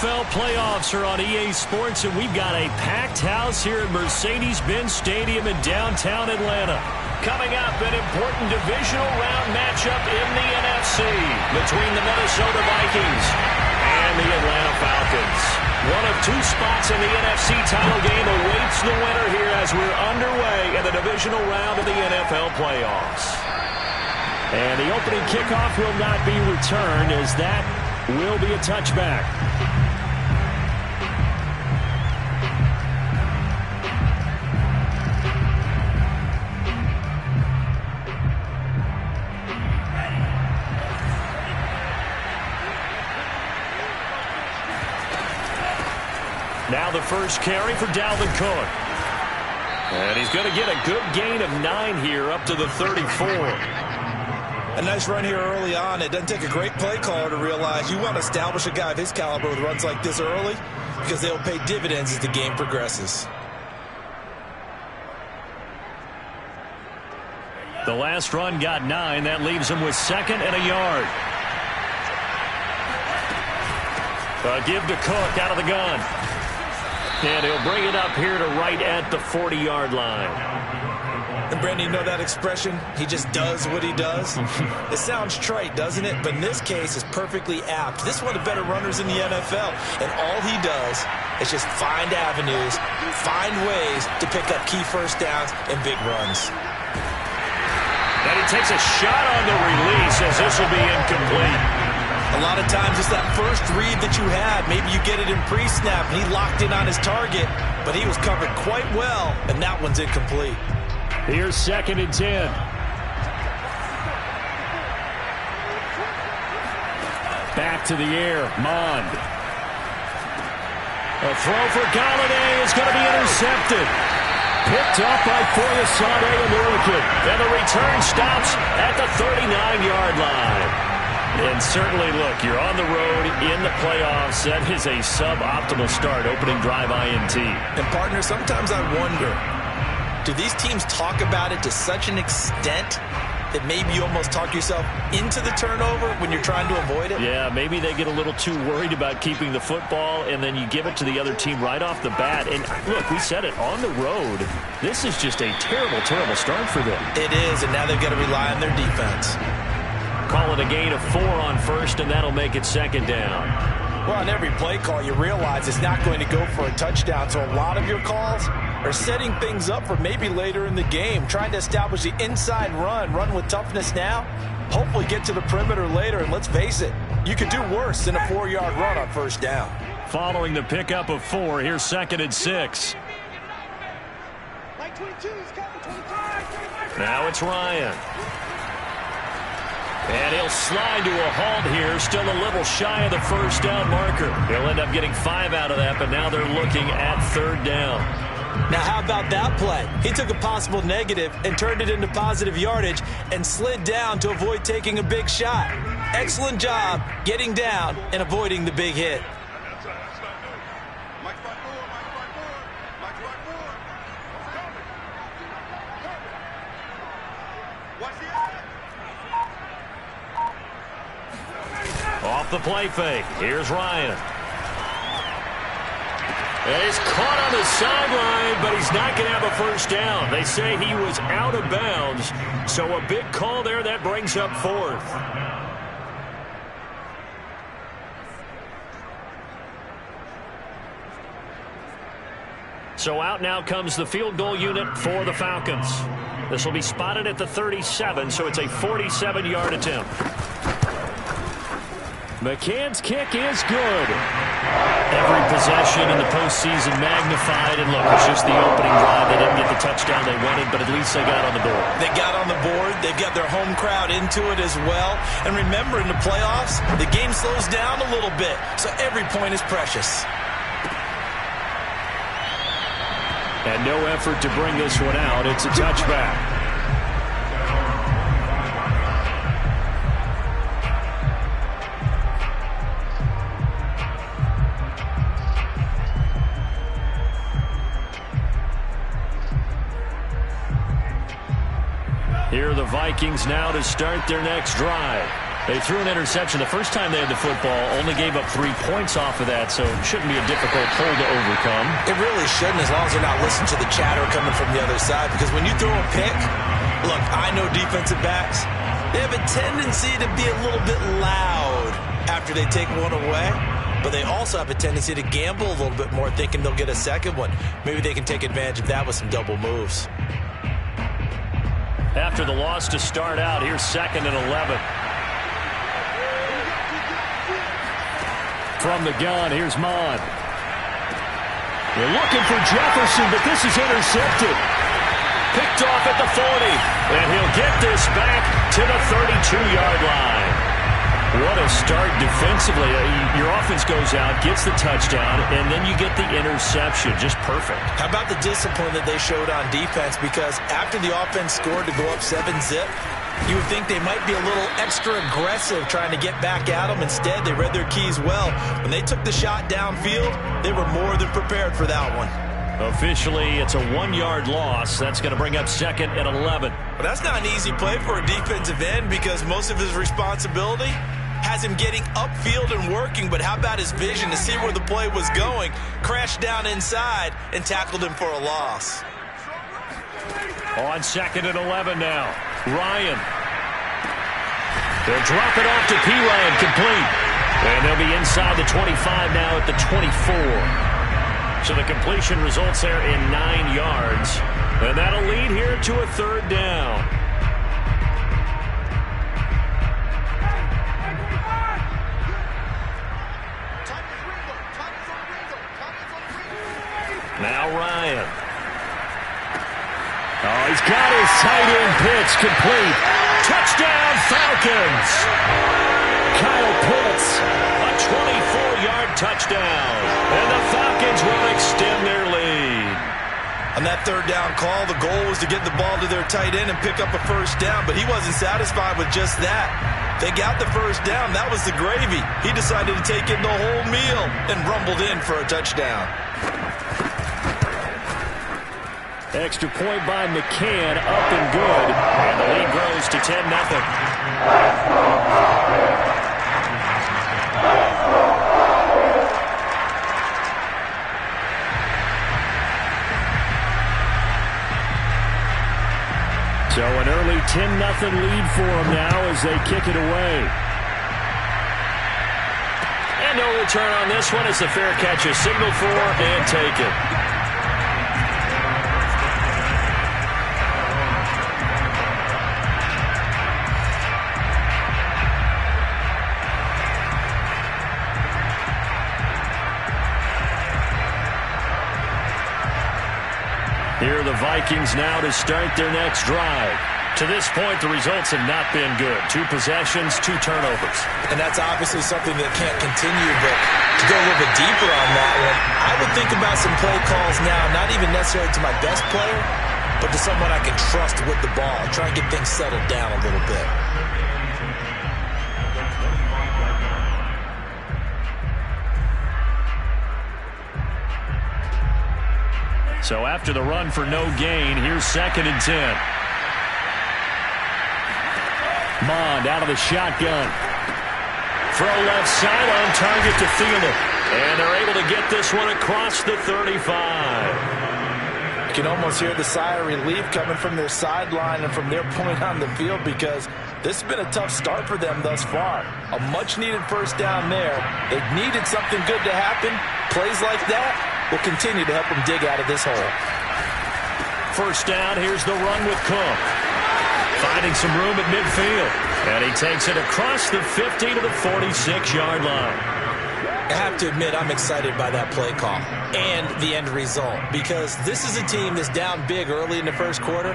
PFL playoffs are on EA Sports, and we've got a packed house here at Mercedes-Benz Stadium in downtown Atlanta. Coming up, an important divisional round matchup in the NFC between the Minnesota Vikings and the Atlanta Falcons. One of two spots in the NFC title game awaits the winner here as we're underway in the divisional round of the NFL playoffs. And the opening kickoff will not be returned, as that will be a touchback. Now the first carry for Dalvin Cook. And he's going to get a good gain of 9 here up to the 34. A nice run here early on. It doesn't take a great play caller to realize you want to establish a guy of his caliber with runs like this early, because they'll pay dividends as the game progresses. The last run got 9. That leaves him with 2nd and a yard. Give to Cook out of the gun. And he'll bring it up here to right at the 40-yard line. And, Brandon, you know that expression, he just does what he does? It sounds trite, doesn't it? But in this case, it's perfectly apt. This is one of the better runners in the NFL. And all he does is just find avenues, find ways to pick up key first downs and big runs. And he takes a shot on the release, as this will be incomplete. A lot of times it's that first read that you had. Maybe you get it in pre-snap, and he locked in on his target, but he was covered quite well, and that one's incomplete. Here's 2nd and 10. Back to the air, Mond. A throw for Galladay is going to be intercepted. Picked up by Foyesade and Milliken. And the return stops at the 39-yard line. And certainly, look, you're on the road in the playoffs. That is a suboptimal start, opening drive INT. And, partner, sometimes I wonder, do these teams talk about it to such an extent that maybe you almost talk yourself into the turnover when you're trying to avoid it? Yeah, maybe they get a little too worried about keeping the football, and then you give it to the other team right off the bat. And, look, we said it, on the road, this is just a terrible, terrible start for them. It is, and now they've got to rely on their defense. Call it a gain of 4 on first, and that'll make it 2nd down. Well, on every play call, you realize it's not going to go for a touchdown, so a lot of your calls are setting things up for maybe later in the game, trying to establish the inside run with toughness now, hopefully get to the perimeter later, and let's face it, you could do worse than a 4-yard run on first down. Following the pickup of 4, here's 2nd and 6. Now it's Ryan. And he'll slide to a halt here, still a little shy of the first down marker. He'll end up getting 5 out of that, but now they're looking at 3rd down. Now, how about that play? He took a possible negative and turned it into positive yardage and slid down to avoid taking a big shot. Excellent job getting down and avoiding the big hit. Off the play fake. Here's Ryan. And he's caught on the sideline, but he's not going to have a first down. They say he was out of bounds, so a big call there. That brings up 4th. So out now comes the field goal unit for the Falcons. This will be spotted at the 37, so it's a 47-yard attempt. McCann's kick is good. Every possession in the postseason magnified. And look, it's just the opening drive. They didn't get the touchdown they wanted, but at least they got on the board. They got on the board. They've got their home crowd into it as well. And remember, in the playoffs, the game slows down a little bit. So every point is precious. And no effort to bring this one out. It's a touchback. Here are the Vikings now to start their next drive. They threw an interception the first time they had the football, only gave up 3 points off of that, so it shouldn't be a difficult hole to overcome. It really shouldn't, as long as they're not listening to the chatter coming from the other side, because when you throw a pick, look, I know defensive backs, they have a tendency to be a little bit loud after they take one away, but they also have a tendency to gamble a little bit more, thinking they'll get a second one. Maybe they can take advantage of that with some double moves. After the loss to start out, here's 2nd and 11. From the gun, here's Mond. They're looking for Jefferson, but this is intercepted. Picked off at the 40, and he'll get this back to the 32-yard line. What a start defensively. Your offense goes out, gets the touchdown, and then you get the interception. Just perfect. How about the discipline that they showed on defense? Because after the offense scored to go up 7-zip, you would think they might be a little extra aggressive trying to get back at them. Instead, they read their keys well. When they took the shot downfield, they were more than prepared for that one. Officially, it's a 1-yard loss. That's going to bring up 2nd and 11. But that's not an easy play for a defensive end, because most of his responsibility has him getting upfield and working. But how about his vision to see where the play was going? Crashed down inside and tackled him for a loss. On 2nd and 11 now. Ryan. They'll drop it off to P. Ryan, complete. And they'll be inside the 25 now at the 24. So the completion results there in 9 yards. And that'll lead here to a 3rd down. Now Ryan. Oh, he's got his tight end pitch complete. Touchdown, Falcons. Kyle Pitts, a 24-yard touchdown. And the Falcons will extend their lead. On that 3rd down call, the goal was to get the ball to their tight end and pick up a 1st down, but he wasn't satisfied with just that. They got the 1st down. That was the gravy. He decided to take in the whole meal and rumbled in for a touchdown. Extra point by McCann, up and good. And the lead grows to 10-0. So an early 10-0 lead for them now as they kick it away. And no return on this one as the fair catch is signaled for and taken. Here are the Vikings now to start their next drive. To this point, the results have not been good. 2 possessions, 2 turnovers. And that's obviously something that can't continue, but to go a little bit deeper on that one, I would think about some play calls now, not even necessarily to my best player, but to someone I can trust with the ball. Try and get things settled down a little bit. So after the run for no gain, here's 2nd and 10. Mond out of the shotgun. Throw left side on target to Thielen. And they're able to get this one across the 35. You can almost hear the sigh of relief coming from their sideline and from their point on the field, because this has been a tough start for them thus far. A much-needed 1st down there. They needed something good to happen. Plays like that will continue to help them dig out of this hole. 1st down, here's the run with Cook. Finding some room at midfield. And he takes it across the 50 to the 46-yard line. I have to admit, I'm excited by that play call and the end result, because this is a team that's down big early in the 1st quarter,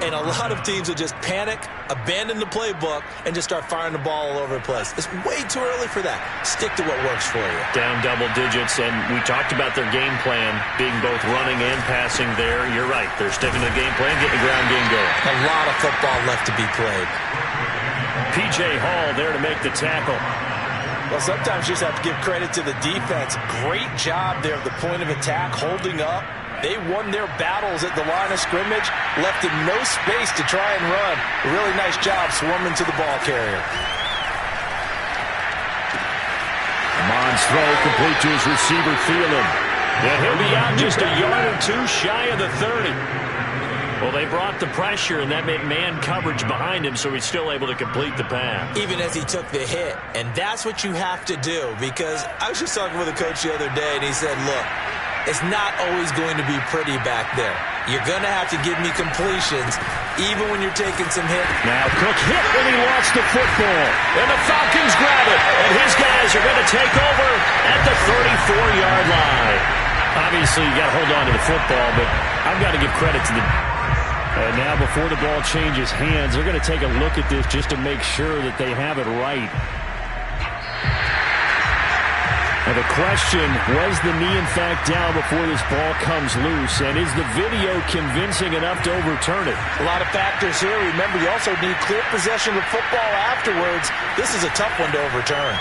and a lot of teams will just panic, abandon the playbook, and just start firing the ball all over the place. It's way too early for that. Stick to what works for you. Down double digits, and we talked about their game plan being both running and passing there. You're right. They're sticking to the game plan, getting the ground game going. A lot of football left to be played. P.J. Hall there to make the tackle. Well, sometimes you just have to give credit to the defense. Great job there at the point of attack, holding up. They won their battles at the line of scrimmage, left him no space to try and run. A really nice job swarming to the ball carrier. Mann's throw complete to his receiver, Thielen. And he'll be out just a yard or two shy of the 30. Well, they brought the pressure, and that made man coverage behind him, so he's still able to complete the pass. Even as he took the hit. And that's what you have to do, because I was just talking with a coach the other day, and he said, look, it's not always going to be pretty back there. You're going to have to give me completions, even when you're taking some hits. Now Cook hit when he lost the football. And the Falcons grab it. And his guys are going to take over at the 34-yard line. Obviously, you got to hold on to the football, but I've got to give credit to the... And now before the ball changes hands, they're going to take a look at this just to make sure that they have it right. And the question, was the knee in fact down before this ball comes loose? And is the video convincing enough to overturn it? A lot of factors here. Remember, you also need clear possession of the football afterwards. This is a tough one to overturn.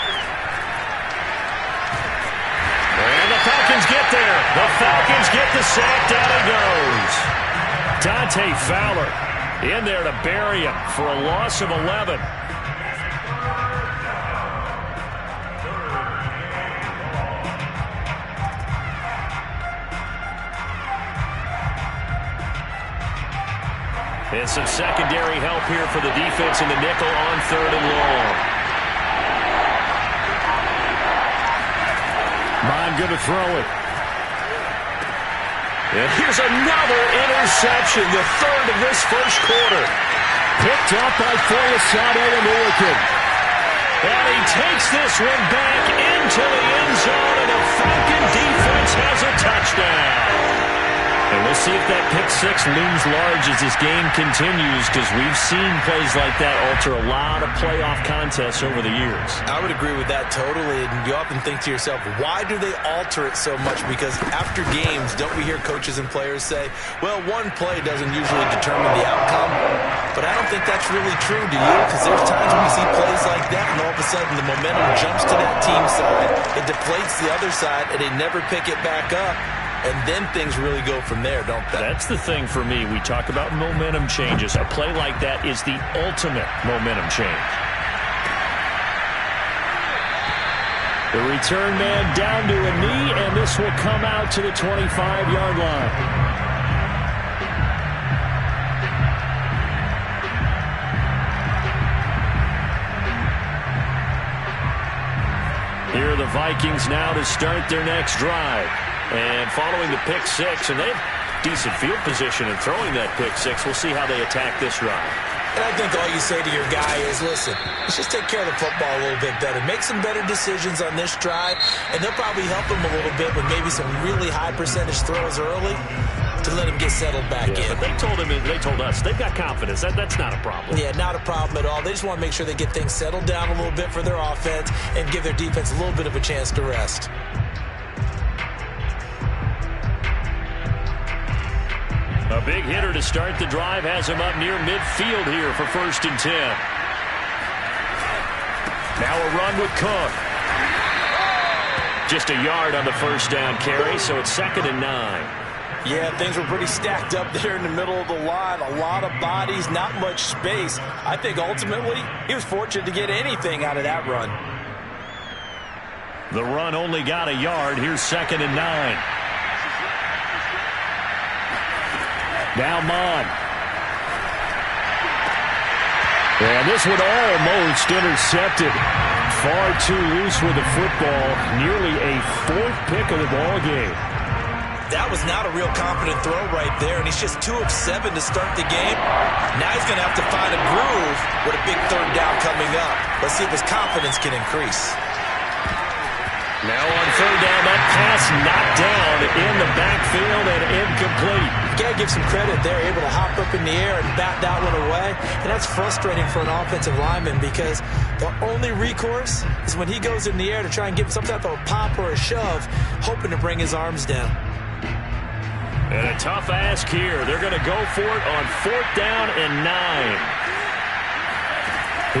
And the Falcons get there. The Falcons get the sack. Down he goes. Dante Fowler in there to bury him for a loss of 11. And some secondary help here for the defense in the nickel on 3rd and long. Mond going to throw it. And here's another interception, the 3rd of this first quarter. Picked up by Foyesade American. And he takes this one back into the end zone, and the Falcon defense has a touchdown. And we'll see if that pick six looms large as this game continues, because we've seen plays like that alter a lot of playoff contests over the years. I would agree with that totally. And you often think to yourself, why do they alter it so much? Because after games, don't we hear coaches and players say, well, one play doesn't usually determine the outcome. But I don't think that's really true, do you? Because there's times when we see plays like that, and all of a sudden the momentum jumps to that team side. It deflates the other side, and they never pick it back up. And then things really go from there, don't they? That's the thing for me. We talk about momentum changes. A play like that is the ultimate momentum change. The return man down to a knee, and this will come out to the 25-yard line. Here are the Vikings now to start their next drive. And following the pick six, and they have decent field position in throwing that pick six. We'll see how they attack this drive. And I think all you say to your guy is, listen, let's just take care of the football a little bit better. Make some better decisions on this drive, and they'll probably help him a little bit with maybe some really high percentage throws early to let him get settled back in. But they told us, they've got confidence. That's not a problem. Yeah, not a problem at all. They just want to make sure they get things settled down a little bit for their offense and give their defense a little bit of a chance to rest. A big hitter to start the drive has him up near midfield here for 1st and 10. Now a run with Cook. Just a yard on the first down carry, so it's 2nd and 9. Yeah, things were pretty stacked up there in the middle of the line. A lot of bodies, not much space. I think ultimately he was fortunate to get anything out of that run. The run only got a yard. Here's 2nd and 9. Now Mond. And this one almost intercepted. Far too loose with the football. Nearly a 4th pick of the ball game. That was not a real confident throw right there, and he's just 2 of 7 to start the game. Now he's going to have to find a groove with a big 3rd down coming up. Let's see if his confidence can increase. Now on 3rd down, that pass knocked down in the backfield and incomplete. You got to give some credit. They're able to hop up in the air and bat that one away. And that's frustrating for an offensive lineman because the only recourse is when he goes in the air to try and get some type of a pop or a shove, hoping to bring his arms down. And a tough ask here. They're going to go for it on 4th down and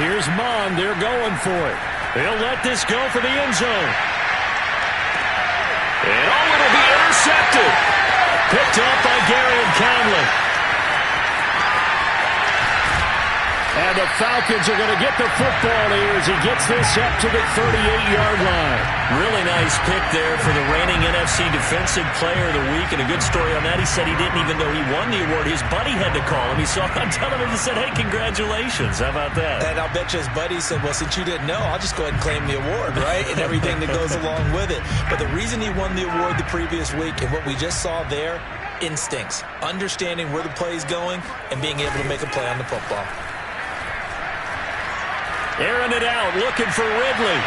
9. Here's Mond. They're going for it. They'll let this go for the end zone. And it'll be intercepted. Picked up by Gary and Conley. And the Falcons are going to get the football here as he gets this up to the 38-yard line. Really nice pick there for the reigning NFC Defensive Player of the Week. And a good story on that, he said he didn't even know he won the award. His buddy had to call him. He saw it on television and said, hey, congratulations. How about that? And I'll bet you his buddy said, well, since you didn't know, I'll just go ahead and claim the award, right? And everything that goes along with it. But the reason he won the award the previous week and what we just saw there, instincts, understanding where the play is going and being able to make a play on the football. Airing it out, looking for Ridley.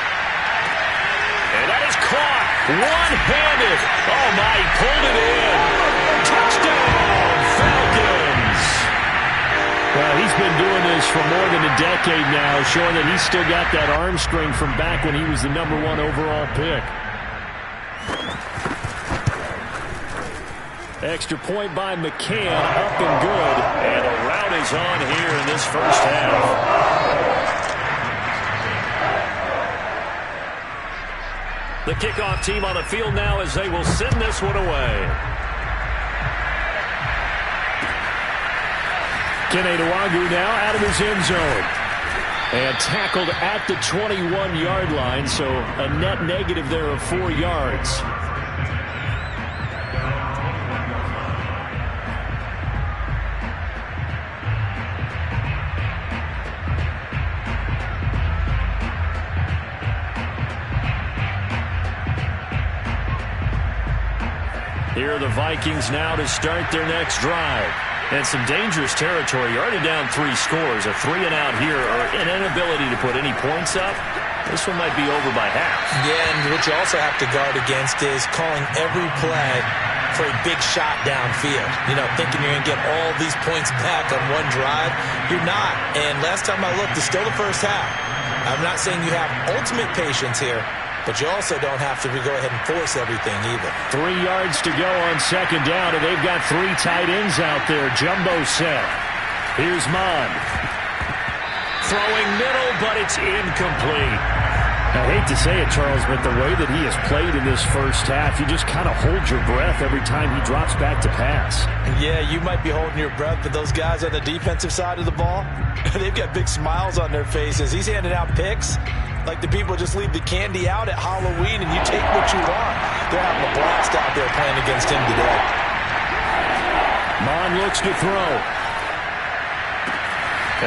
And that is caught one-handed. Oh, my, he pulled it in. Touchdown, Falcons. Well, he's been doing this for more than a decade now, showing that he's still got that arm strength from back when he was the #1 overall pick. Extra point by McCann, up and good. And a rout is on here in this first half. The kickoff team on the field now as they will send this one away. Kene Nwangwu now out of his end zone. And tackled at the 21-yard line, so a net negative there of 4 yards. Here are the Vikings now to start their next drive. And some dangerous territory. You're already down 3 scores. A 3-and-out here or an inability to put any points up. This one might be over by half. Yeah, and what you also have to guard against is calling every play for a big shot downfield. You know, thinking you're going to get all these points back on one drive. You're not. And last time I looked, it's still the first half. I'm not saying you have ultimate patience here, but you also don't have to go ahead and force everything either. 3 yards to go on second down, and they've got 3 tight ends out there. Jumbo set. Here's Mon. Throwing middle, but it's incomplete. I hate to say it, Charles, but the way that he has played in this first half, you just kind of hold your breath every time he drops back to pass. Yeah, you might be holding your breath, but those guys on the defensive side of the ball, they've got big smiles on their faces. He's handing out picks like the people just leave the candy out at Halloween and you take what you want. They're having a blast out there playing against him today. Mon looks to throw.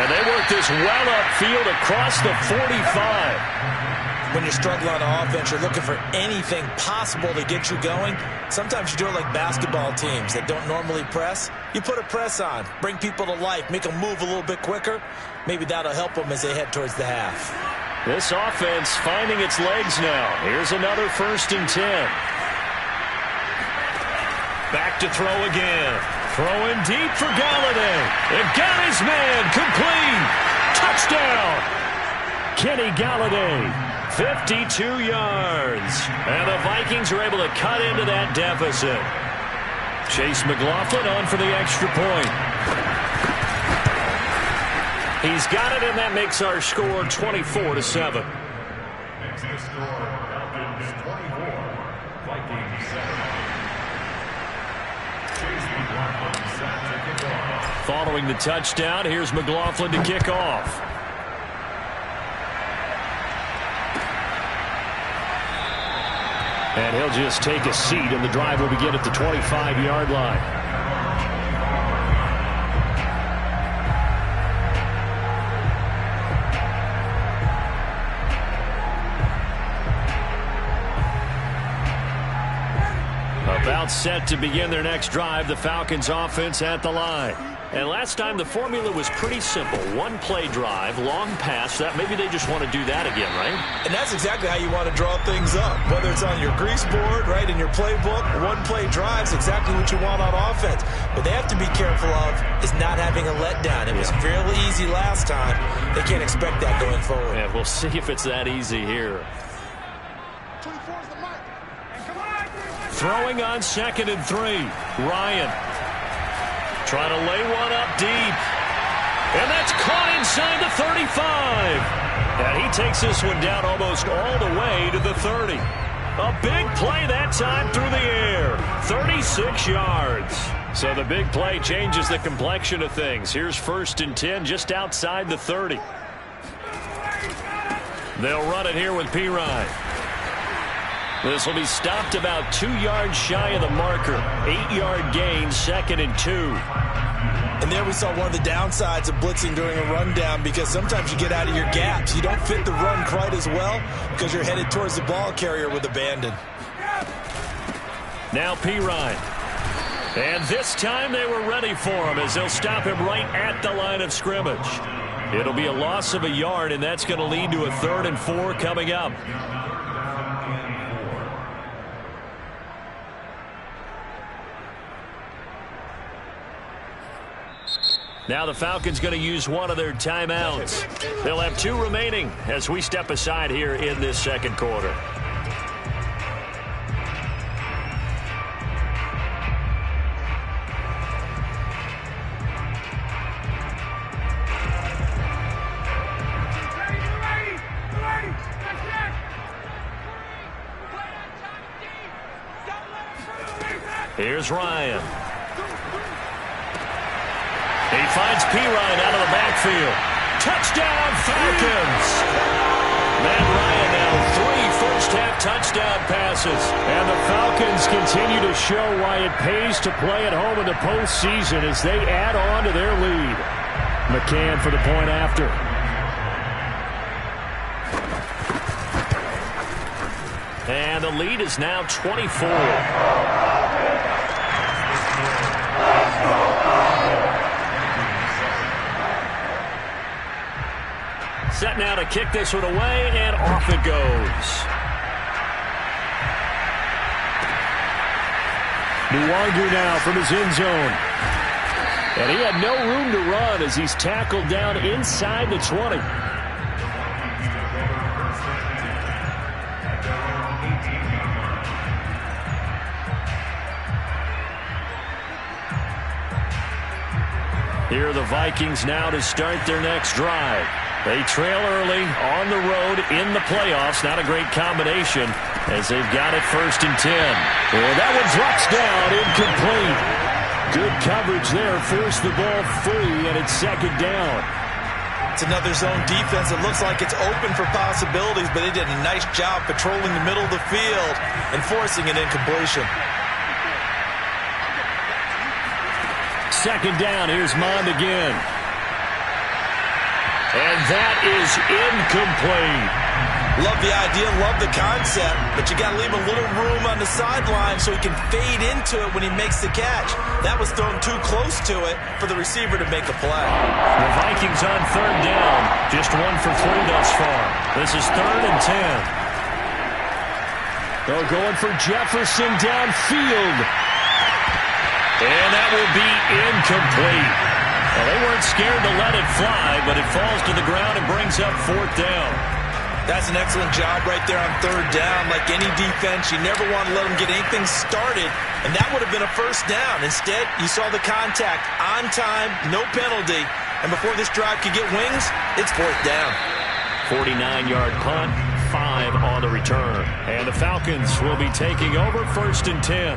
And they work this well upfield across the 45. When you're struggling on offense, you're looking for anything possible to get you going. Sometimes you do it like basketball teams that don't normally press. You put a press on, bring people to life, make them move a little bit quicker. Maybe that'll help them as they head towards the half. This offense finding its legs now. Here's another 1st and 10. Back to throw again. Throwing deep for Galladay. And got his man complete. Touchdown. Kenny Galladay. 52 yards. And the Vikings are able to cut into that deficit. Chase McLaughlin on for the extra point. He's got it, and that makes our score 24-7. Makes the score Falcons 24, Vikings 7. Following the touchdown, here's McLaughlin to kick off. And he'll just take a seat, and the drive will begin at the 25-yard line. About set to begin their next drive, the Falcons offense at the line. And last time the formula was pretty simple. One play drive, long pass. That maybe they just want to do that again, right? And that's exactly how you want to draw things up. Whether it's on your grease board, right, in your playbook, one play drive is exactly what you want on offense. What they have to be careful of is not having a letdown. It was fairly easy last time. They can't expect that going forward. Yeah, we'll see if it's that easy here. Throwing on 2nd and 3. Ryan trying to lay one up deep. And that's caught inside the 35. And he takes this one down almost all the way to the 30. A big play that time through the air. 36 yards. So the big play changes the complexion of things. Here's 1st and 10 just outside the 30. They'll run it here with Pirine. This will be stopped about 2 yards shy of the marker. 8-yard gain, 2nd and 2. And there we saw one of the downsides of blitzing during a rundown, because sometimes you get out of your gaps. You don't fit the run quite as well because you're headed towards the ball carrier with abandon. Now Pirine. And this time they were ready for him as they'll stop him right at the line of scrimmage. It'll be a loss of a yard, and that's going to lead to a 3rd and 4 coming up. Now the Falcons going to use one of their timeouts. They'll have 2 remaining as we step aside here in this 2nd quarter. Here's Ryan. He finds Pirine out of the backfield. Touchdown, Falcons! Matt Ryan now 3 first-half touchdown passes. And the Falcons continue to show why it pays to play at home in the postseason as they add on to their lead. McCann for the point after. And the lead is now 24. Set now to kick this one away, and off it goes. Nwangu now from his end zone. And he had no room to run as he's tackled down inside the 20. Here are the Vikings now to start their next drive. They trail early on the road in the playoffs. Not a great combination as they've got it 1st and 10. Well, that one drops down, incomplete. Good coverage there. Forced the ball free, and it's 2nd down. It's another zone defense. It looks like it's open for possibilities, but they did a nice job patrolling the middle of the field and forcing an incompletion. 2nd down. Here's Mond again. And that is incomplete. Love the idea, love the concept, but you got to leave a little room on the sideline so he can fade into it when he makes the catch. That was thrown too close to it for the receiver to make a play. The Vikings on 3rd down. Just 1 for 3 thus far. This is 3rd and 10. They're going for Jefferson downfield. And that will be incomplete. Well, they weren't scared to let it fly, but it falls to the ground and brings up 4th down. That's an excellent job right there on 3rd down. Like any defense, you never want to let them get anything started, and that would have been a 1st down. Instead, you saw the contact on time, no penalty, and before this drive could get wings, it's 4th down. 49-yard punt, 5 on the return. And the Falcons will be taking over 1st and 10.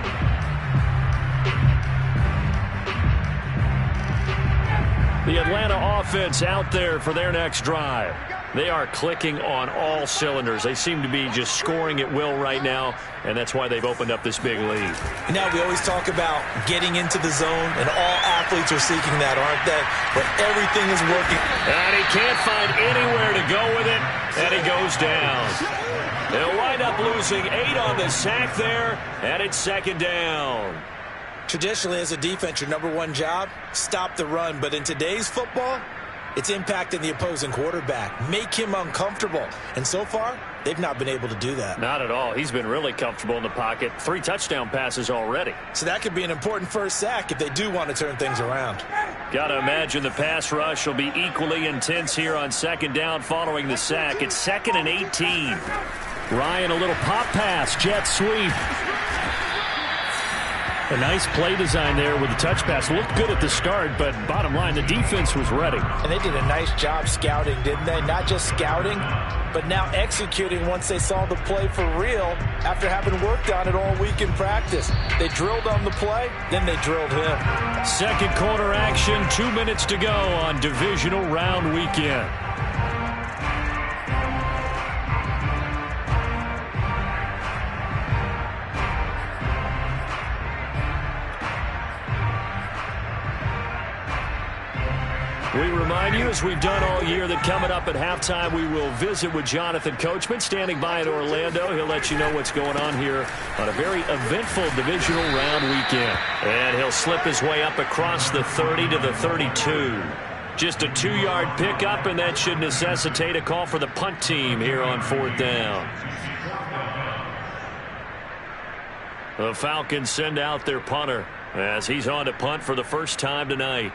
The Atlanta offense out there for their next drive. They are clicking on all cylinders. They seem to be just scoring at will right now, and that's why they've opened up this big lead. You know, we always talk about getting into the zone, and all athletes are seeking that, aren't they? But everything is working. And he can't find anywhere to go with it, and he goes down. They'll wind up losing 8 on the sack there, and it's 2nd down. Traditionally, as a defense, your #1 job, stop the run. But in today's football, it's impacting the opposing quarterback. Make him uncomfortable. And so far, they've not been able to do that. Not at all. He's been really comfortable in the pocket. 3 touchdown passes already. So that could be an important first sack if they do want to turn things around. Got to imagine the pass rush will be equally intense here on 2nd down following the sack. It's 2nd and 18. Ryan, a little pop pass, jet sweep. A nice play design there with the touch pass. Looked good at the start, but bottom line, the defense was ready. And they did a nice job scouting, didn't they? Not just scouting, but now executing once they saw the play for real after having worked on it all week in practice. They drilled on the play, then they drilled him. Second quarter action, 2 minutes to go on divisional round weekend. We remind you, as we've done all year, that coming up at halftime, we will visit with Jonathan Coachman, standing by in Orlando. He'll let you know what's going on here on a very eventful divisional round weekend. And he'll slip his way up across the 30 to the 32. Just a 2-yard pickup, and that should necessitate a call for the punt team here on 4th down. The Falcons send out their punter as he's on to punt for the first time tonight.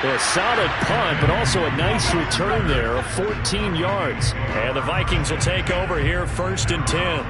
A solid punt, but also a nice return there of 14 yards. And the Vikings will take over here, 1st and 10.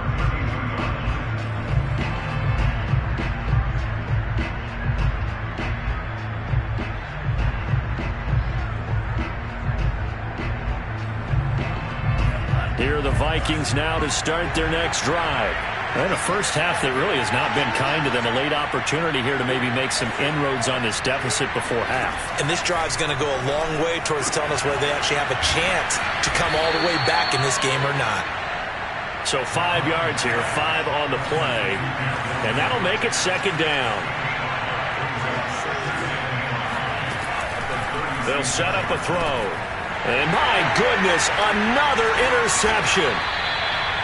Here are the Vikings now to start their next drive. And a first half that really has not been kind to them. A late opportunity here to maybe make some inroads on this deficit before half. And this drive's going to go a long way towards telling us whether they actually have a chance to come all the way back in this game or not. So 5 yards here, 5 on the play. And that'll make it 2nd down. They'll set up a throw. And my goodness, another interception.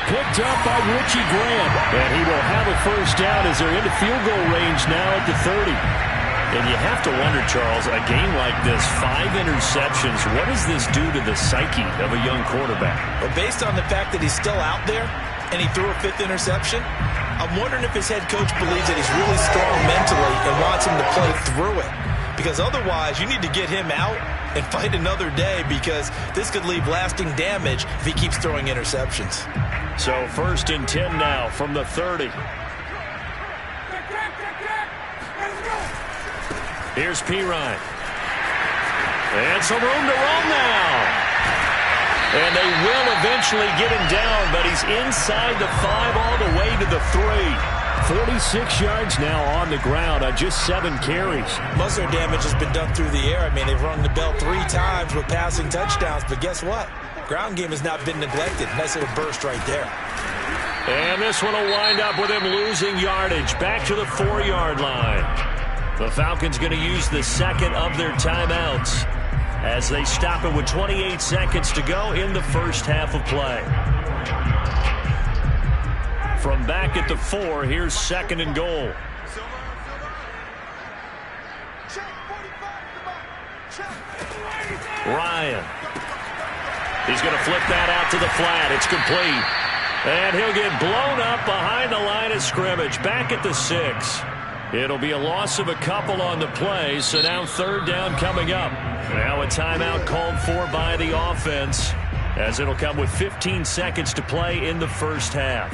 Picked up by Richie Graham. And he will have a first down as they're into field goal range now at the 30. And you have to wonder, Charles, a game like this, 5 interceptions, what does this do to the psyche of a young quarterback? Well, based on the fact that he's still out there and he threw a 5th interception, I'm wondering if his head coach believes that he's really strong mentally and wants him to play through it. Because otherwise, you need to get him out and fight another day, because this could leave lasting damage if he keeps throwing interceptions. So 1st and 10 now from the 30. Here's Pirine. And some room to run now. And they will eventually get him down, but he's inside the 5 all the way to the 3. 46 yards now on the ground on just 7 carries. Most of their damage has been done through the air. I mean, they've rung the bell 3 times with passing touchdowns, but guess what? Ground game has not been neglected. Nice little burst right there. And this one will wind up with him losing yardage back to the 4-yard line. The Falcons going to use the 2nd of their timeouts as they stop it with 28 seconds to go in the first half of play. From back at the 4, here's 2nd and goal. Ryan. He's going to flip that out to the flat. It's complete. And he'll get blown up behind the line of scrimmage. Back at the 6. It'll be a loss of a couple on the play, so now 3rd down coming up. Now a timeout called for by the offense, as it'll come with 15 seconds to play in the first half.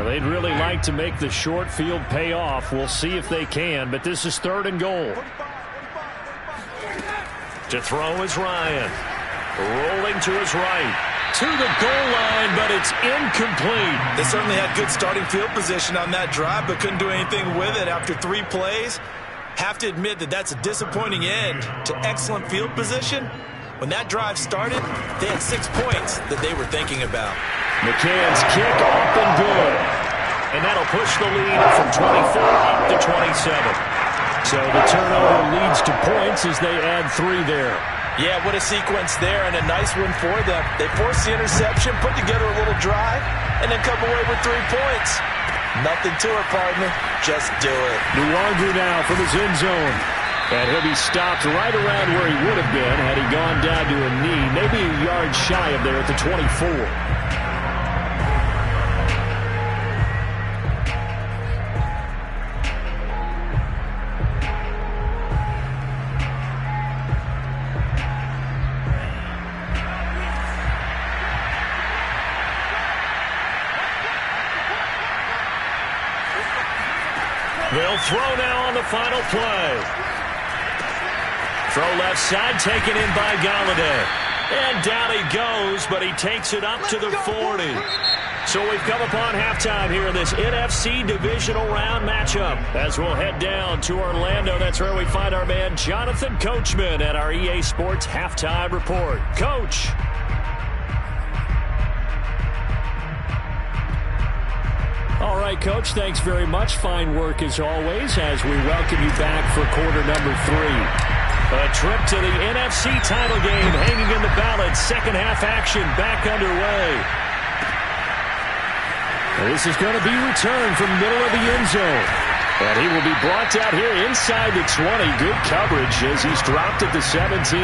They'd really like to make the short field pay off. We'll see if they can, but this is 3rd and goal. To throw is Ryan. Rolling to his right. To the goal line, but it's incomplete. They certainly had good starting field position on that drive, but couldn't do anything with it after 3 plays. Have to admit that that's a disappointing end to excellent field position. When that drive started, they had 6 points that they were thinking about. McCann's kick up and good. And that'll push the lead from 24 up to 27. So the turnover leads to points as they add 3 there. Yeah, what a sequence there, and a nice one for them. They forced the interception, put together a little drive, and then come away with 3 points. Nothing to it, partner. Just do it. Nwangu now from his end zone. And he'll be stopped right around where he would have been had he gone down to a knee, maybe a yard shy of there at the 24. They'll throw now on the final play. Throw left side, taken in by Galladay. And down he goes, but he takes it up to the 40. So we've come upon halftime here in this NFC Divisional Round matchup. As we'll head down to Orlando, that's where we find our man Jonathan Coachman at our EA Sports Halftime Report. Coach. All right, Coach, thanks very much. Fine work as always as we welcome you back for quarter number 3. A trip to the NFC title game hanging in the balance. Second half action back underway. This is going to be returned from middle of the end zone. And he will be brought out here inside the 20. Good coverage as he's dropped at the 17.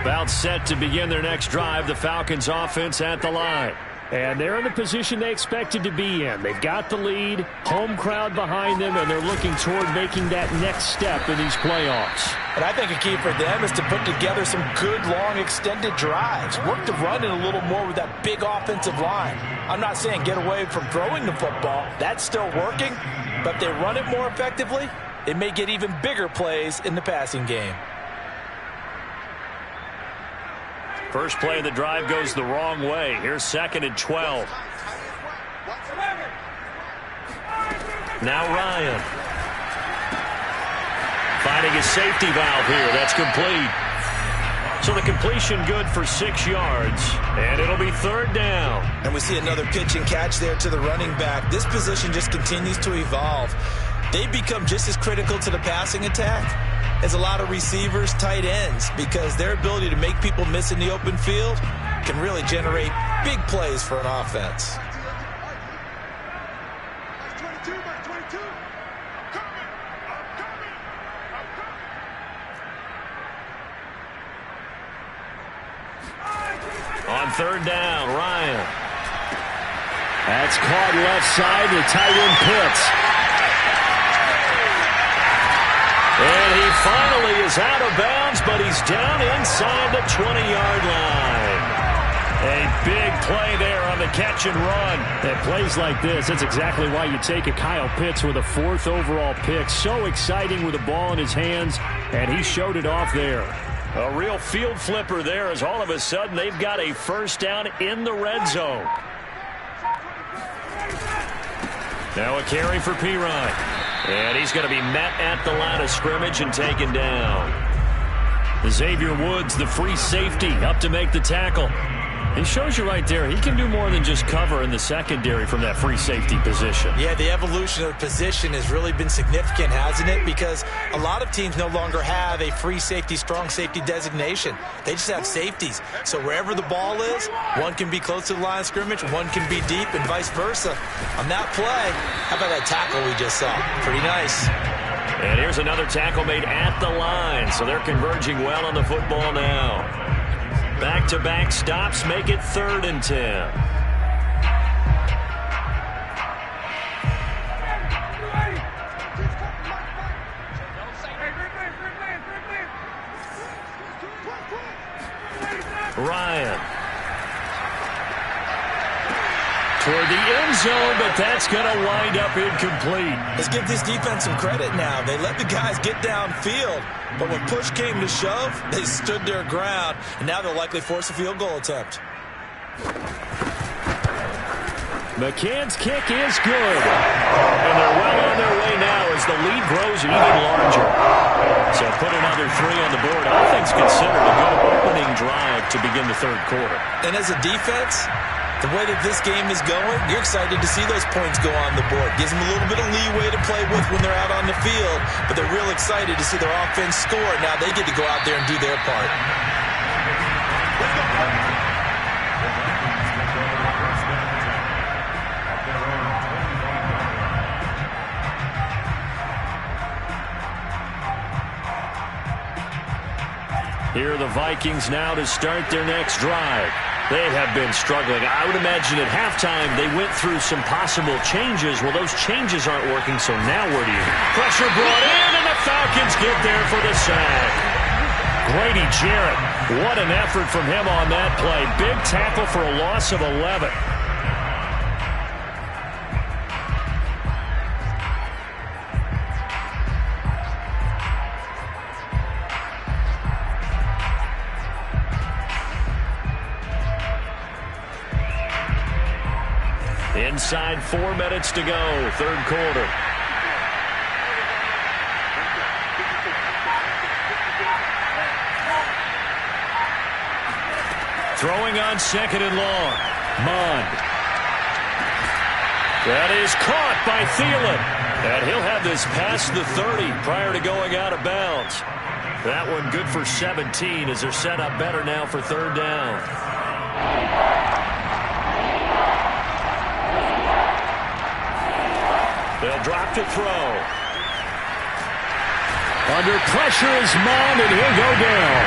About set to begin their next drive, the Falcons offense at the line. And they're in the position they expected to be in. They've got the lead, home crowd behind them, and they're looking toward making that next step in these playoffs. And I think a key for them is to put together some good, long, extended drives. Work the run in a little more with that big offensive line. I'm not saying get away from throwing the football. That's still working. But if they run it more effectively, they may get even bigger plays in the passing game. First play of the drive goes the wrong way. Here's 2nd and 12. Now Ryan. Finding his safety valve here. That's complete. So the completion good for 6 yards. And it'll be 3rd down. And we see another pitch and catch there to the running back. This position just continues to evolve. They become just as critical to the passing attack as a lot of receivers, tight ends, because their ability to make people miss in the open field can really generate big plays for an offense. On 3rd down, Ryan. That's caught left side. The tight end Pitts. And he finally is out of bounds, but he's down inside the 20-yard line. A big play there on the catch and run. At plays like this, that's exactly why you take a Kyle Pitts with a 4th overall pick. So exciting with the ball in his hands, and he showed it off there. A real field flipper there as all of a sudden they've got a 1st down in the red zone. Now a carry for Pirine. And he's going to be met at the line of scrimmage and taken down. Xavier Woods, the free safety, up to make the tackle. He shows you right there, he can do more than just cover in the secondary from that free safety position. Yeah, the evolution of the position has really been significant, hasn't it? Because a lot of teams no longer have a free safety, strong safety designation. They just have safeties. So wherever the ball is, one can be close to the line of scrimmage, one can be deep, and vice versa. On that play, how about that tackle we just saw? Pretty nice. And here's another tackle made at the line. So they're converging well on the football now. Back-to-back stops make it 3rd and 10. Ryan. Toward the end zone, but that's going to wind up incomplete. Let's give this defense some credit now. They let the guys get downfield, but when push came to shove, they stood their ground, and now they'll likely force a field goal attempt. McCann's kick is good. And they're well on their way now as the lead grows even larger. So put another 3 on the board. All things considered, a good opening drive to begin the third quarter. And as a defense, the way that this game is going, you're excited to see those points go on the board. Gives them a little bit of leeway to play with when they're out on the field, but they're real excited to see their offense score. Now they get to go out there and do their part. Here are the Vikings now to start their next drive. They have been struggling. I would imagine at halftime they went through some possible changes. Well, those changes aren't working, so now where do you... Pressure brought in, and the Falcons get there for the sack. Grady Jarrett, what an effort from him on that play. Big tackle for a loss of 11. Inside 4 minutes to go, third quarter. Throwing on second and long. Mond. That is caught by Thielen. And he'll have this past the 30 prior to going out of bounds. That one good for 17 as they're set up better now for third down. They'll drop to throw. Under pressure is Mond, and he'll go down.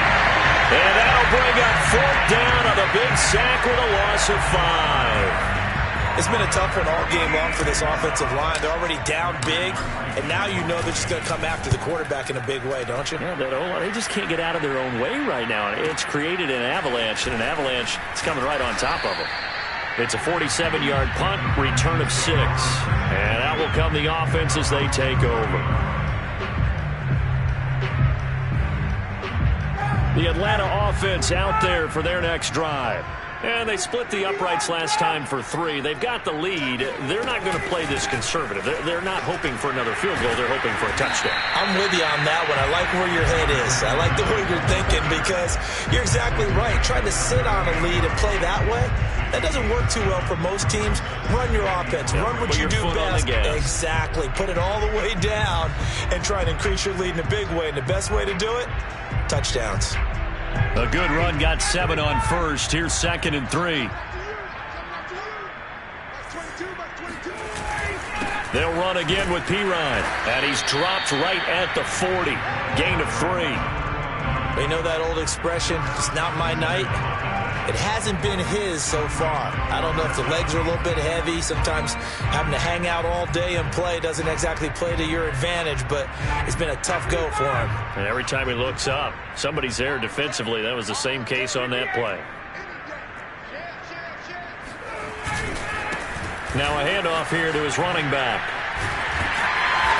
And that'll bring up fourth down on a big sack with a loss of 5. It's been a tough one all game long for this offensive line. They're already down big, and now you know they're just going to come after the quarterback in a big way, don't you? Yeah, they just can't get out of their own way right now. It's created an avalanche, and an avalanche is coming right on top of them. It's a 47-yard punt, return of 6. And that will come the offense as they take over. The Atlanta offense out there for their next drive. And they split the uprights last time for 3. They've got the lead. They're not going to play this conservative. They're not hoping for another field goal. They're hoping for a touchdown. I'm with you on that one. I like where your head is. I like the way you're thinking because you're exactly right. Trying to sit on a lead and play that way, that doesn't work too well for most teams. Run your offense. Yeah, run what you do best. Exactly. Put it all the way down and try to increase your lead in a big way. And the best way to do it, touchdowns. A good run got 7 on first. Here's second and 3. They'll run again with Pirine. And he's dropped right at the 40. Gain of 3. You know that old expression, it's not my night? It hasn't been his so far. I don't know if the legs are a little bit heavy. Sometimes having to hang out all day and play doesn't exactly play to your advantage, but it's been a tough go for him. And every time he looks up, somebody's there defensively. That was the same case on that play. Now a handoff here to his running back.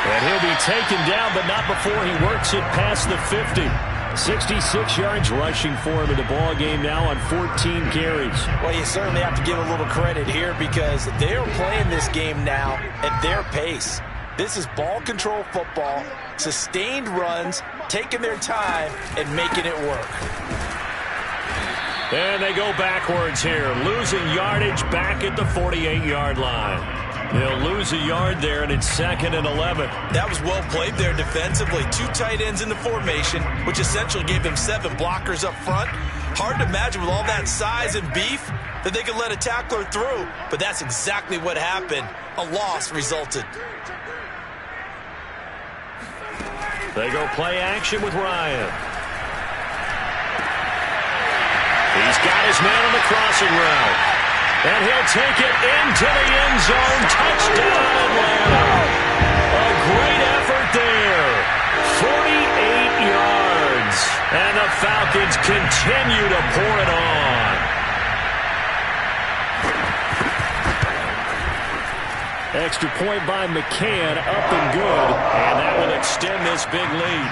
And he'll be taken down, but not before he works it past the 50. 66 yards rushing for him in the ball game now on 14 carries. Well, you certainly have to give a little credit here because they're playing this game now at their pace. This is ball control football, sustained runs, taking their time and making it work. And they go backwards here, losing yardage back at the 48-yard line. They'll lose a yard there, and it's second and 11. That was well played there defensively. 2 tight ends in the formation, which essentially gave them 7 blockers up front. Hard to imagine with all that size and beef that they could let a tackler through, but that's exactly what happened. A loss resulted. They go play action with Ryan. He's got his man on the crossing route. And he'll take it into the end zone. Touchdown, Atlanta. A great effort there. 48 yards. And the Falcons continue to pour it on. Extra point by McCann, up and good. And that will extend this big lead.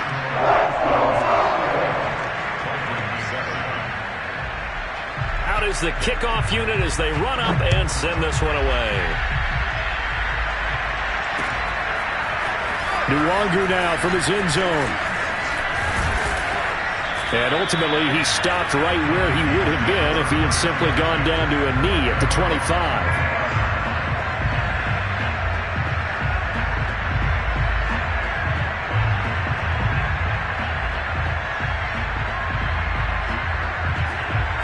Out is the kickoff unit as they run up and send this one away. Nwangu now from his end zone. And ultimately, he stopped right where he would have been if he had simply gone down to a knee at the 25.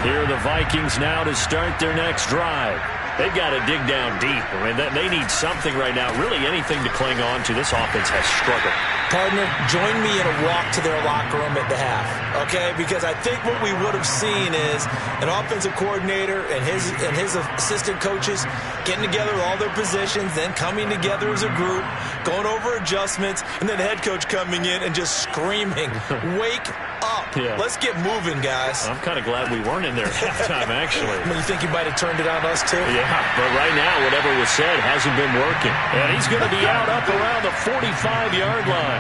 Here are the Vikings now to start their next drive. They've got to dig down deep. I mean, they need something right now, really anything to cling on to. This offense has struggled. Partner, join me in a walk to their locker room at the half, okay? Because I think what we would have seen is an offensive coordinator and his assistant coaches getting together with all their positions, then coming together as a group, going over adjustments, and then the head coach coming in and just screaming, wake up. Yeah. Let's get moving, guys. I'm kind of glad we weren't in there at halftime, actually. I mean, you think he might have turned it on us, too? Yeah, but right now, whatever was said hasn't been working. And he's going to be out up around the 45-yard line.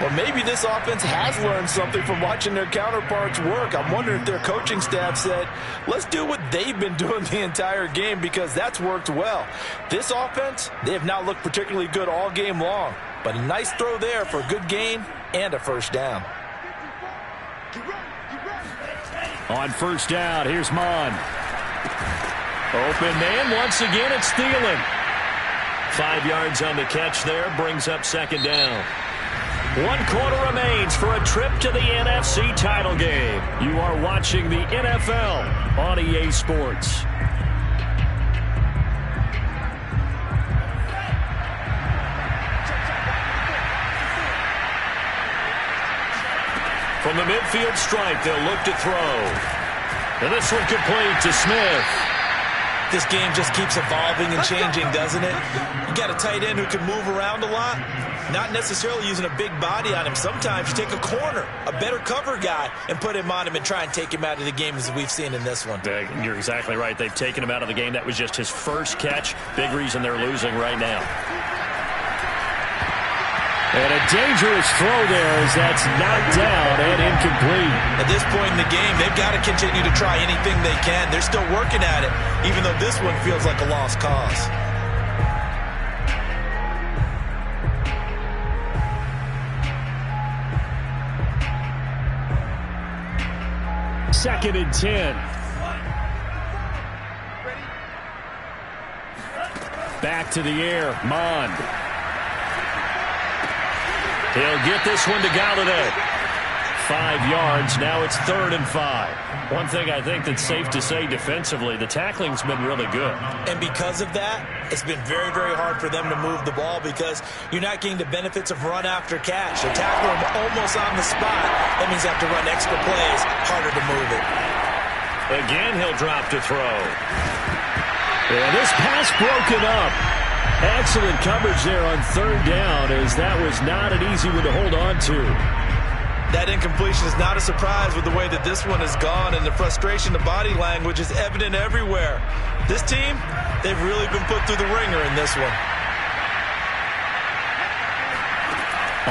Well, maybe this offense has learned something from watching their counterparts work. I'm wondering if their coaching staff said, let's do what they've been doing the entire game, because that's worked well. This offense, they have not looked particularly good all game long. But a nice throw there for a good gain and a first down. On first down, here's Mon. Open man, once again it's Thielen. 5 yards on the catch there, brings up second down. 1 quarter remains for a trip to the NFC title game. You are watching the NFL on EA Sports. From the midfield stripe, they'll look to throw. And this one complete to Smith. This game just keeps evolving and changing, doesn't it? You got a tight end who can move around a lot, not necessarily using a big body on him. Sometimes you take a corner, a better cover guy, and put him on him and try and take him out of the game, as we've seen in this one. You're exactly right. They've taken him out of the game. That was just his first catch. Big reason they're losing right now. And a dangerous throw there as that's knocked down and incomplete. At this point in the game, they've got to continue to try anything they can. They're still working at it, even though this one feels like a lost cause. Second and 10. Back to the air, Mon. He'll get this one to Galladay. 5 yards. Now it's 3rd and 5. One thing I think that's safe to say defensively, the tackling's been really good. And because of that, it's been very, very hard for them to move the ball, because you're not getting the benefits of run after catch. They tackle him almost on the spot. That means you have to run extra plays, harder to move it. Again, he'll drop to throw. And this pass broken up. Excellent coverage there on 3rd down, as that was not an easy one to hold on to. That incompletion is not a surprise with the way that this one has gone, and the frustration, the body language is evident everywhere. This team, they've really been put through the ringer in this one.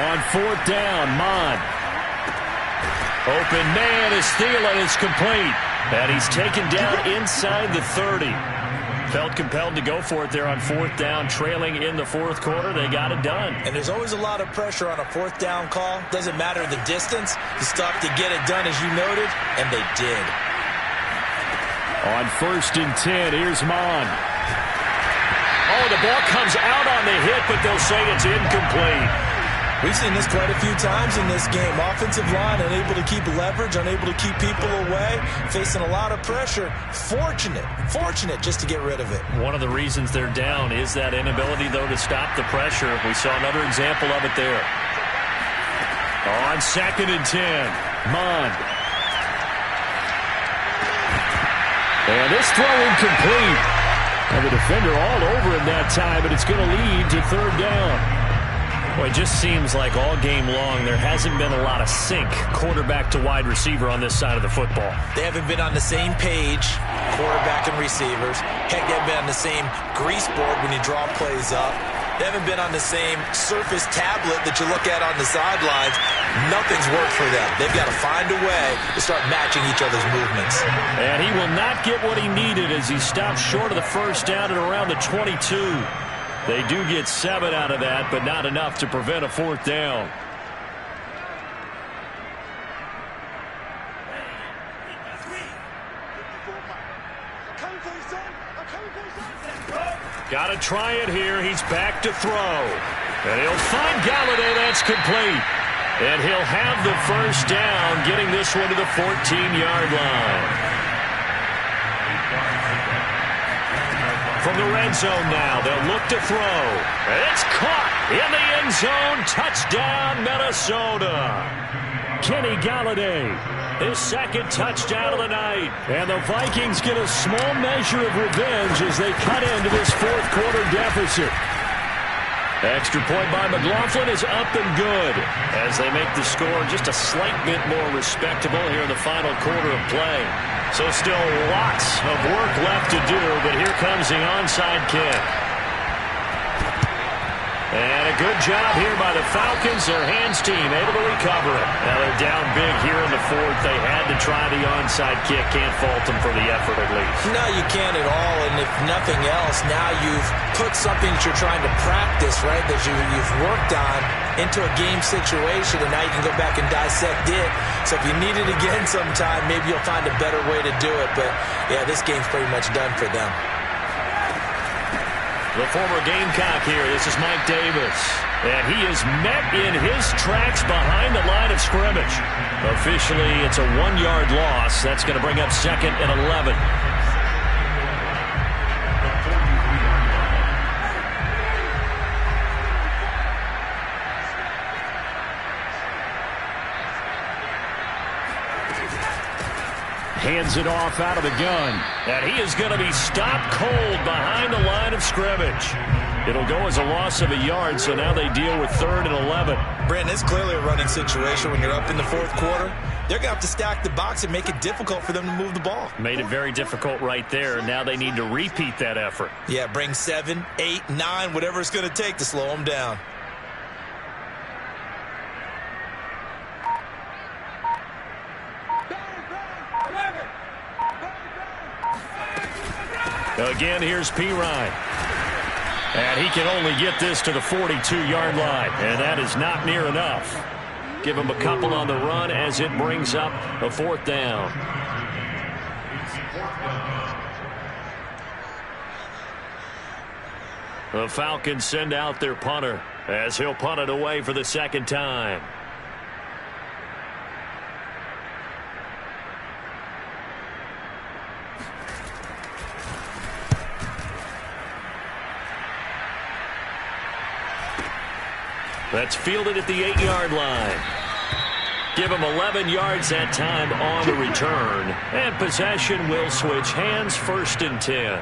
On 4th down, Mon. Open man is Thielen. It's complete. And he's taken down inside the 30. Felt compelled to go for it there on 4th down, trailing in the 4th quarter. They got it done. And there's always a lot of pressure on a 4th down call. Doesn't matter the distance. You stop to get it done, as you noted, and they did. On 1st and 10, here's Mon. Oh, the ball comes out on the hit, but they'll say it's incomplete. We've seen this quite a few times in this game. Offensive line unable to keep leverage, unable to keep people away, facing a lot of pressure. Fortunate just to get rid of it. One of the reasons they're down is that inability, though, to stop the pressure. We saw another example of it there. On 2nd and 10, Mon. And this throw incomplete. And the defender all over him that time, but it's going to lead to 3rd down. Well, it just seems like all game long there hasn't been a lot of sync quarterback to wide receiver on this side of the football. They haven't been on the same page, quarterback and receivers. Heck, they've been on the same grease board when you draw plays up. They haven't been on the same surface tablet that you look at on the sidelines. Nothing's worked for them. They've got to find a way to start matching each other's movements. And he will not get what he needed as he stopped short of the first down at around the 22. They do get 7 out of that, but not enough to prevent a fourth down. Got to try it here. He's back to throw. And he'll find Galladay. That's complete. And he'll have the first down, getting this one to the 14-yard line. From the red zone now, they'll look to throw. It's caught in the end zone. Touchdown, Minnesota. Kenny Galladay, his second touchdown of the night. And the Vikings get a small measure of revenge as they cut into this fourth quarter deficit. Extra point by McLaughlin is up and good as they make the score just a slight bit more respectable here in the final quarter of play. So still lots of work left to do, but here comes the onside kick. And a good job here by the Falcons. Their hands team able to recover it. Now they're down big here in the fourth. They had to try the onside kick. Can't fault them for the effort at least. No, you can't at all. And if nothing else, now you've put something that you're trying to practice, right, that you've worked on into a game situation, and now you can go back and dissect it. So if you need it again sometime, maybe you'll find a better way to do it. But, yeah, this game's pretty much done for them. The former Gamecock here. This is Mike Davis. And he is met in his tracks behind the line of scrimmage. Officially, it's a 1-yard loss. That's going to bring up 2nd and 11. Hands it off out of the gun. And he is going to be stopped cold behind the line of scrimmage. It'll go as a loss of a yard, so now they deal with 3rd and 11. Brandon, it's clearly a running situation when you're up in the fourth quarter. They're going to have to stack the box and make it difficult for them to move the ball. Made it very difficult right there. Now they need to repeat that effort. Yeah, bring 7, 8, 9, whatever it's going to take to slow them down. Again, here's Pirine. And he can only get this to the 42-yard line. And that is not near enough. Give him a couple on the run as it brings up a 4th down. The Falcons send out their punter as he'll punt it away for the 2nd time. That's fielded at the 8-yard line. Give him 11 yards that time on the return. And possession will switch hands, 1st and 10.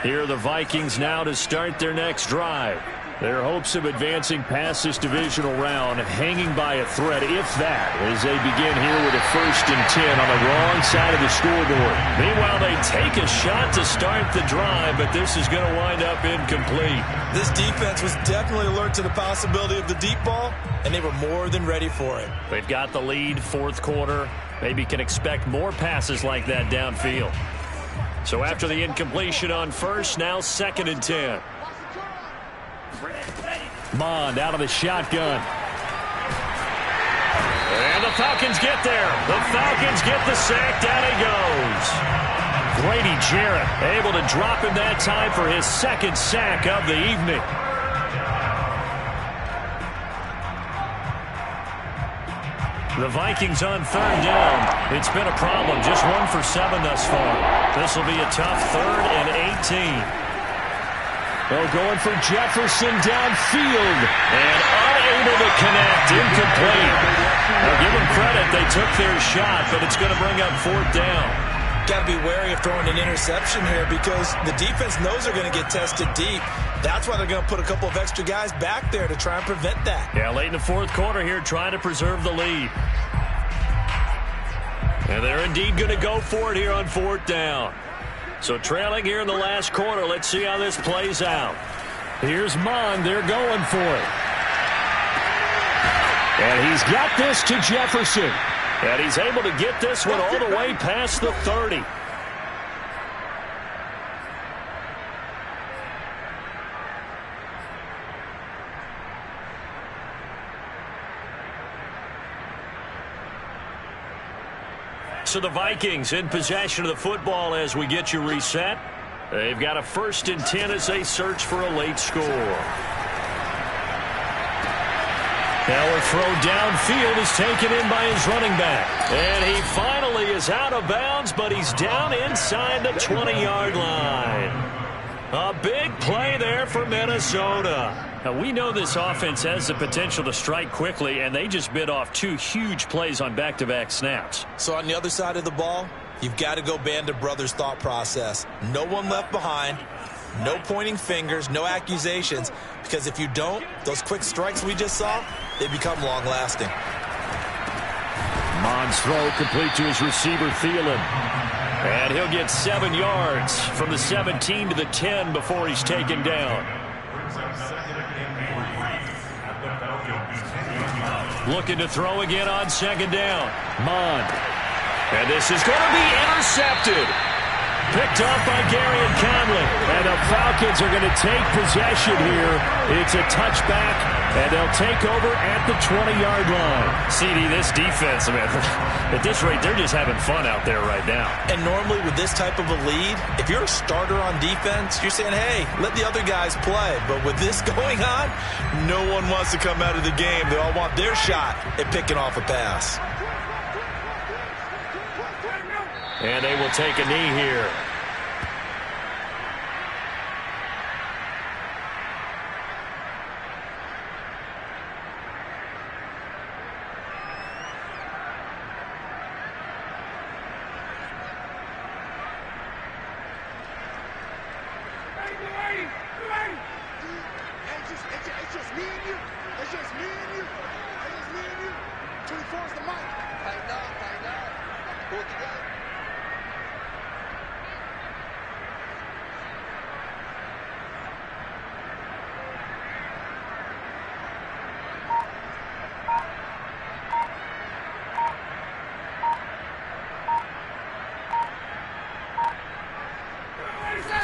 Here are the Vikings now to start their next drive. Their hopes of advancing past this divisional round hanging by a thread, if that, as they begin here with a 1st and 10 on the wrong side of the scoreboard. Meanwhile, they take a shot to start the drive, but this is going to wind up incomplete. This defense was definitely alert to the possibility of the deep ball, and they were more than ready for it. They've got the lead, 4th quarter. Maybe can expect more passes like that downfield. So after the incompletion on 1st, now 2nd and 10. Bond out of the shotgun. And the Falcons get there. The Falcons get the sack. Down he goes. Grady Jarrett able to drop him that time for his 2nd sack of the evening. The Vikings on 3rd down. It's been a problem. Just 1 for 7 thus far. This will be a tough 3rd and 18. They're going for Jefferson downfield. And unable to connect. Incomplete. Now give them credit. They took their shot, but it's going to bring up 4th down. Got to be wary of throwing an interception here because the defense knows they're going to get tested deep. That's why they're going to put a couple of extra guys back there to try and prevent that. Yeah, late in the 4th quarter here, trying to preserve the lead. And they're indeed going to go for it here on 4th down. So trailing here in the last quarter. Let's see how this plays out. Here's Mon. They're going for it. And he's got this to Jefferson. And he's able to get this one all the way past the 30. So the Vikings in possession of the football as we get you reset. They've got a 1st and 10 as they search for a late score. Now a throw downfield is taken in by his running back. And he finally is out of bounds, but he's down inside the 20-yard line. A big play there for Minnesota. Now, we know this offense has the potential to strike quickly, and they just bit off 2 huge plays on back-to-back snaps. So on the other side of the ball, you've got to go Band of Brothers thought process. No one left behind, no pointing fingers, no accusations, because if you don't, those quick strikes we just saw, they become long-lasting. Mon's throw complete to his receiver, Thielen. And he'll get 7 yards from the 17 to the 10 before he's taken down. Looking to throw again on 2nd down. Mon. And this is going to be intercepted. Picked up by Gary and Conley. And the Falcons are going to take possession here. It's a touchback, and they'll take over at the 20-yard line. CD, this defense, man, at this rate, they're just having fun out there right now. And normally with this type of a lead, if you're a starter on defense, you're saying, hey, let the other guys play. But with this going on, no one wants to come out of the game. They all want their shot at picking off a pass. And they will take a knee here.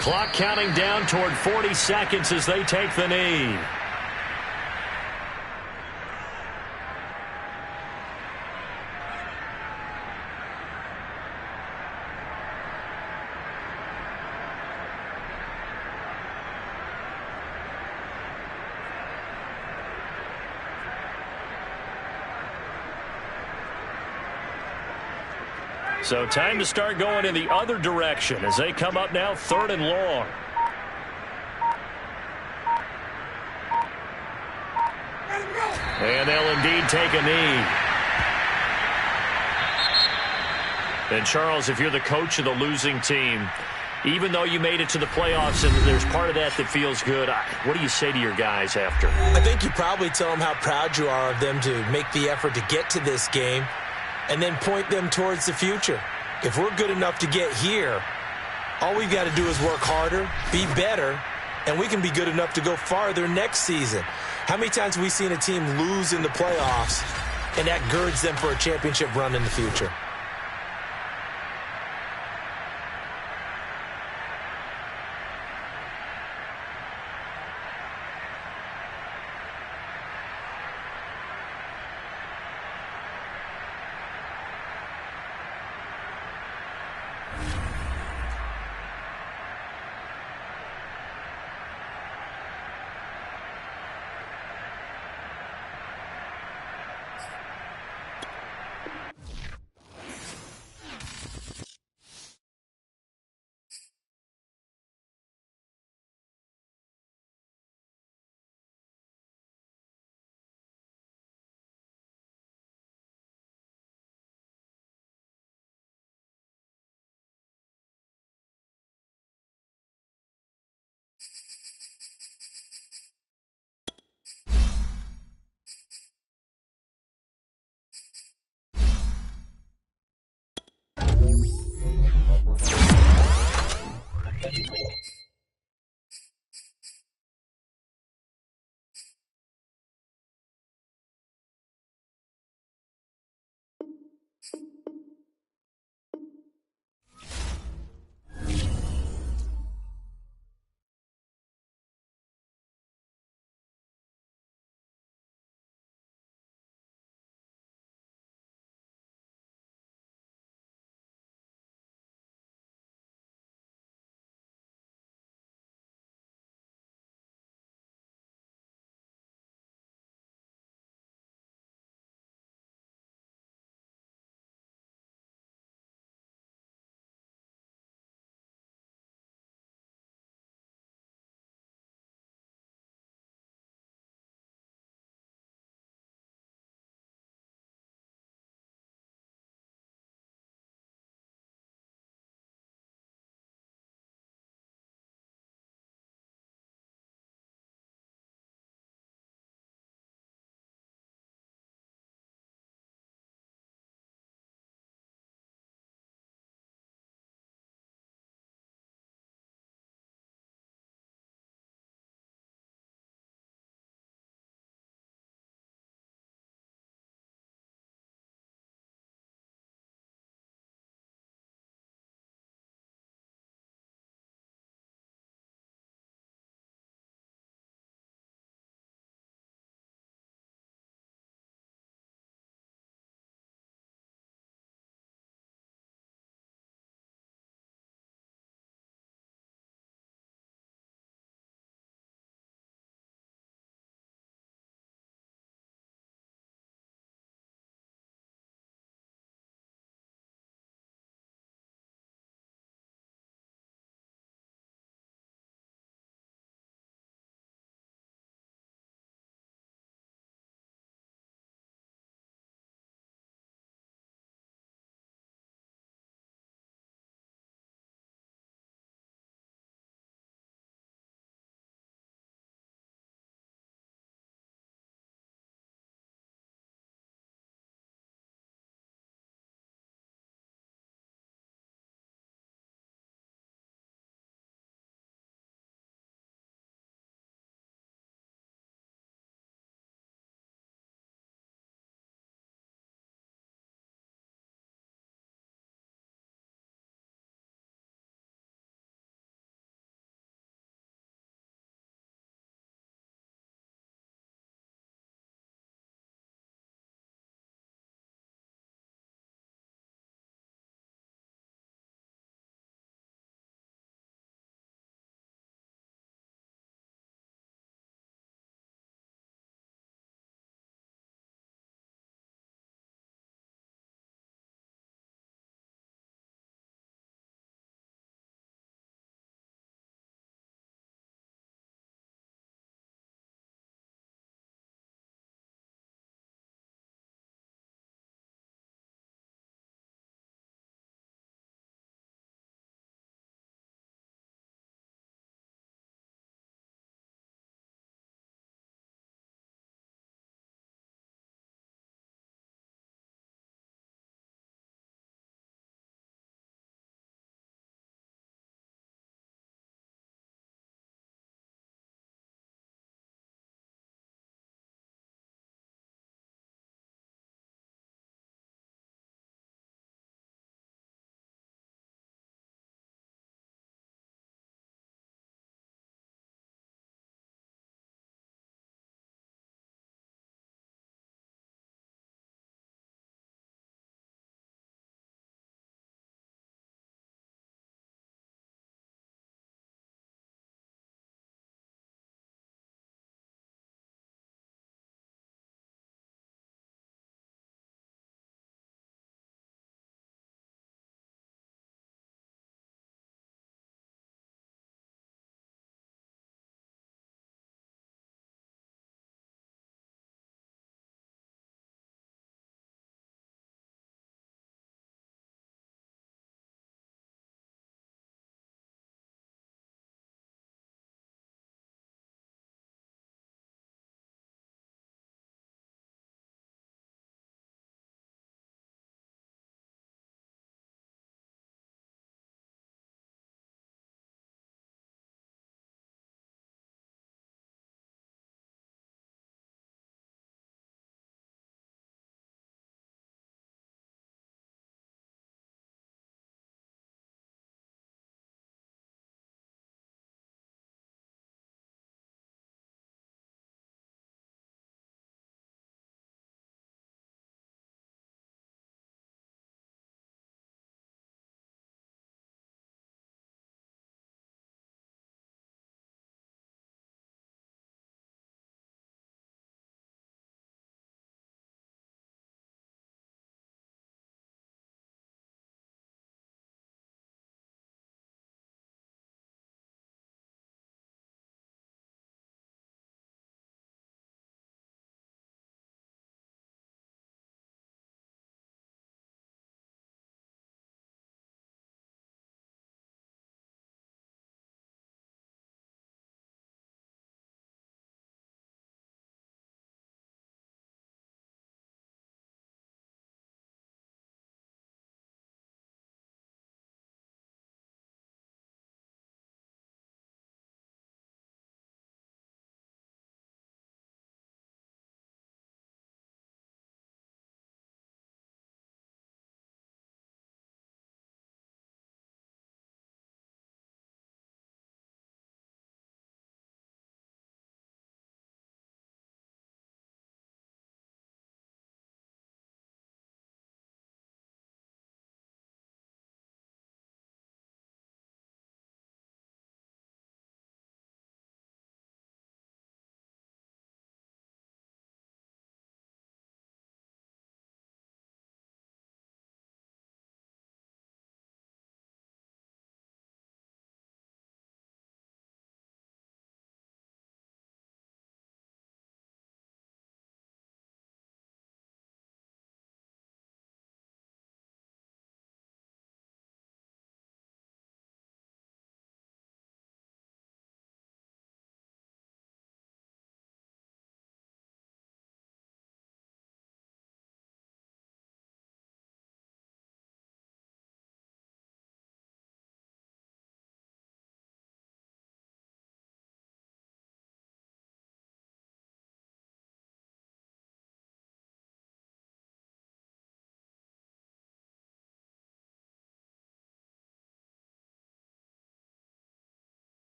Clock counting down toward 40 seconds as they take the knee. So time to start going in the other direction as they come up now 3rd and long. And they'll indeed take a knee. And Charles, if you're the coach of the losing team, even though you made it to the playoffs and there's part of that that feels good, what do you say to your guys after? I think you probably tell them how proud you are of them to make the effort to get to this game, and then point them towards the future. If we're good enough to get here, all we've got to do is work harder, be better, and we can be good enough to go farther next season. How many times have we seen a team lose in the playoffs, and that girds them for a championship run in the future?